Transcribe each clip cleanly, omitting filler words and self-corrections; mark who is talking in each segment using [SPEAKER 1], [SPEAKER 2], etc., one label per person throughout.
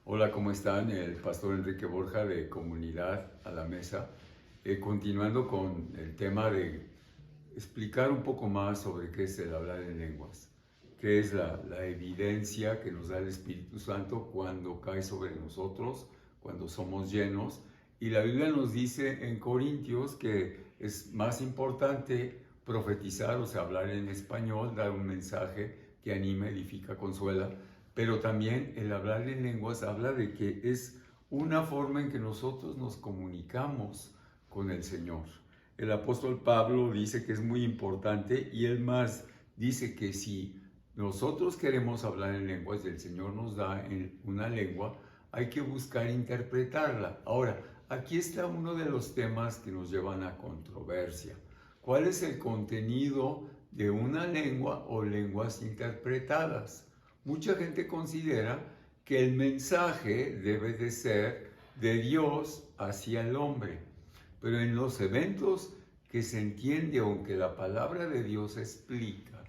[SPEAKER 1] Hola, ¿cómo están? El pastor Enrique Borja de Comunidad a la Mesa, continuando con el tema de explicar un poco más sobre qué es el hablar en lenguas, qué es la evidencia que nos da el Espíritu Santo cuando cae sobre nosotros, cuando somos llenos. Y la Biblia nos dice en Corintios que es más importante profetizar, o sea, hablar en español, dar un mensaje que anime, edifica, consuela, pero también el hablar en lenguas habla de que es una forma en que nosotros nos comunicamos con el Señor. El apóstol Pablo dice que es muy importante y él más dice que si nosotros queremos hablar en lenguas y el Señor nos da en una lengua, hay que buscar interpretarla. Ahora, aquí está uno de los temas que nos llevan a controversia. ¿Cuál es el contenido de una lengua o lenguas interpretadas? Mucha gente considera que el mensaje debe de ser de Dios hacia el hombre, pero en los eventos que se entiende, aunque la palabra de Dios explica,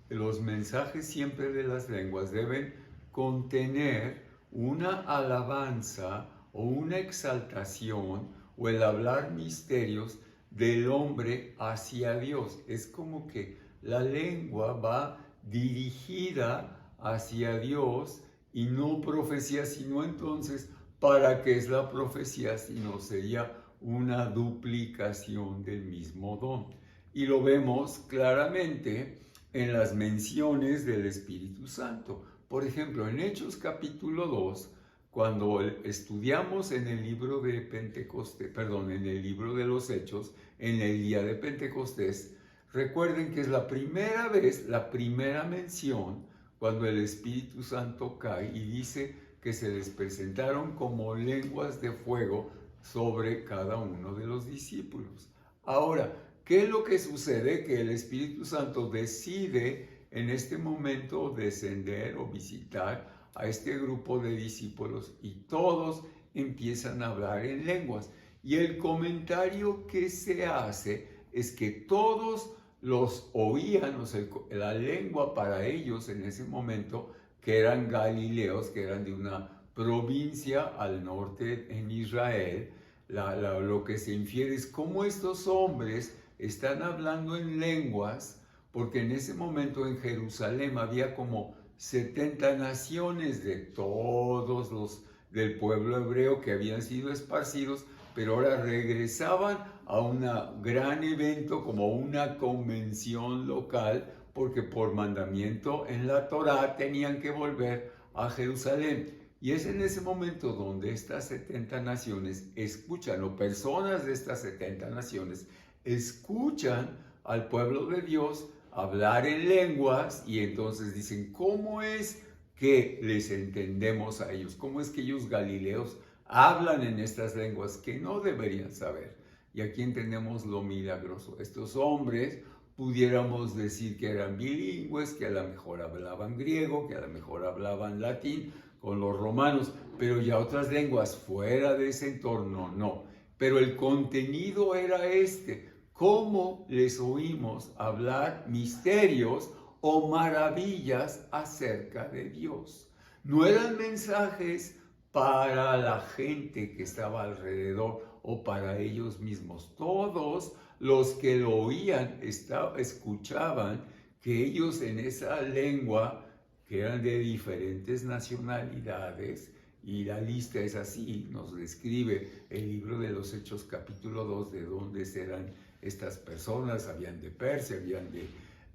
[SPEAKER 1] los mensajes siempre de las lenguas deben contener una alabanza o una exaltación o el hablar misterios del hombre hacia Dios. Es como que la lengua va dirigida hacia Dios y no profecía, sino entonces, ¿para qué es la profecía? Sino sería una duplicación del mismo don. Y lo vemos claramente en las menciones del Espíritu Santo. Por ejemplo, en Hechos capítulo 2, cuando estudiamos en el libro de Pentecostés, perdón, en el libro de los Hechos, en el día de Pentecostés, recuerden que es la primera vez, la primera mención, cuando el Espíritu Santo cae y dice que se les presentaron como lenguas de fuego sobre cada uno de los discípulos. Ahora, ¿qué es lo que sucede? Que el Espíritu Santo decide en este momento descender o visitar a este grupo de discípulos y todos empiezan a hablar en lenguas. Y el comentario que se hace es que todos los oían, o sea, la lengua para ellos en ese momento, que eran galileos, que eran de una provincia al norte en Israel, lo que se infiere es cómo estos hombres están hablando en lenguas, porque en ese momento en Jerusalén había como 70 naciones de todos los del pueblo hebreo que habían sido esparcidos, pero ahora regresaban a un gran evento como una convención local, porque por mandamiento en la Torá tenían que volver a Jerusalén. Y es en ese momento donde estas 70 naciones escuchan, o personas de estas 70 naciones escuchan al pueblo de Dios hablar en lenguas y entonces dicen, ¿cómo es que les entendemos a ellos? ¿Cómo es que ellos galileos hablan en estas lenguas que no deberían saber? Y aquí entendemos lo milagroso. Estos hombres pudiéramos decir que eran bilingües, que a lo mejor hablaban griego, que a lo mejor hablaban latín con los romanos, pero ya otras lenguas fuera de ese entorno no. Pero el contenido era este. ¿Cómo les oímos hablar misterios o maravillas acerca de Dios? No eran mensajes para la gente que estaba alrededor o para ellos mismos. Todos los que lo oían escuchaban que ellos en esa lengua, que eran de diferentes nacionalidades, y la lista es así, nos describe el libro de los Hechos capítulo 2 de dónde eran estas personas, habían de Persia, habían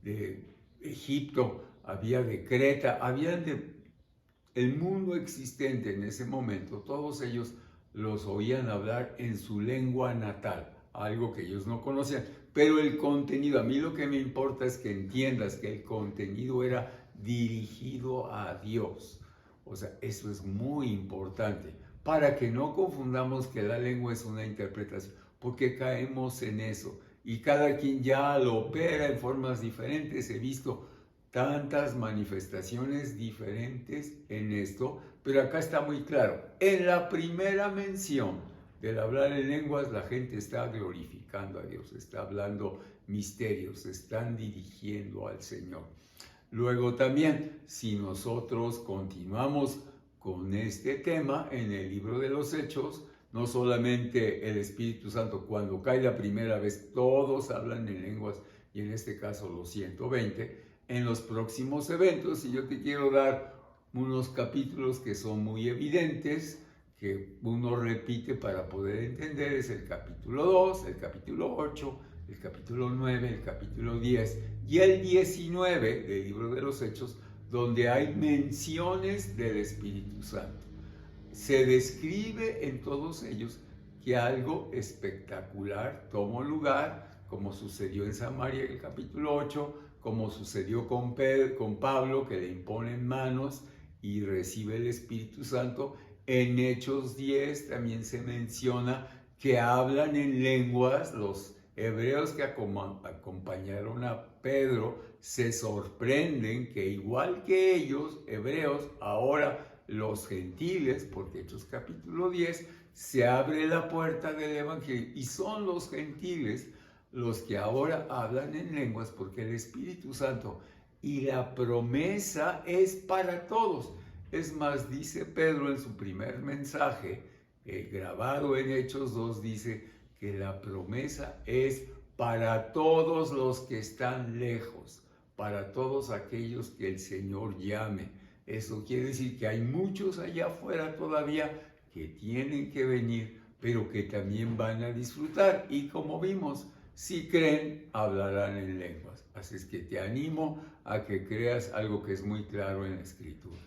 [SPEAKER 1] de Egipto, había de Creta, habían de el mundo existente en ese momento, todos ellos los oían hablar en su lengua natal, algo que ellos no conocían, pero el contenido, a mí lo que me importa es que entiendas que el contenido era dirigido a Dios. O sea, eso es muy importante, para que no confundamos que la lengua es una interpretación, porque caemos en eso, y cada quien ya lo opera en formas diferentes. He visto tantas manifestaciones diferentes en esto, pero acá está muy claro. En la primera mención del hablar en lenguas, la gente está glorificando a Dios, está hablando misterios, se están dirigiendo al Señor. Luego también, si nosotros continuamos con este tema en el libro de los Hechos. No solamente el Espíritu Santo, cuando cae la primera vez, todos hablan en lenguas, y en este caso los 120, en los próximos eventos, y yo te quiero dar unos capítulos que son muy evidentes, que uno repite para poder entender, es el capítulo 2, el capítulo 8, el capítulo 9, el capítulo 10 y el 19 del libro de los Hechos, donde hay menciones del Espíritu Santo. Se describe en todos ellos que algo espectacular tomó lugar, como sucedió en Samaria en el capítulo 8, como sucedió con Pablo, que le imponen manos y recibe el Espíritu Santo. En Hechos 10 también se menciona que hablan en lenguas. Los hebreos que acompañaron a Pedro se sorprenden que, igual que ellos, hebreos, ahora los gentiles, porque Hechos capítulo 10, se abre la puerta del evangelio y son los gentiles los que ahora hablan en lenguas, porque el Espíritu Santo y la promesa es para todos. Es más, dice Pedro en su primer mensaje, grabado en Hechos 2, dice que la promesa es para todos los que están lejos, para todos aquellos que el Señor llame. Eso quiere decir que hay muchos allá afuera todavía que tienen que venir, pero que también van a disfrutar. Y como vimos, si creen, hablarán en lenguas. Así es que te animo a que creas algo que es muy claro en la Escritura.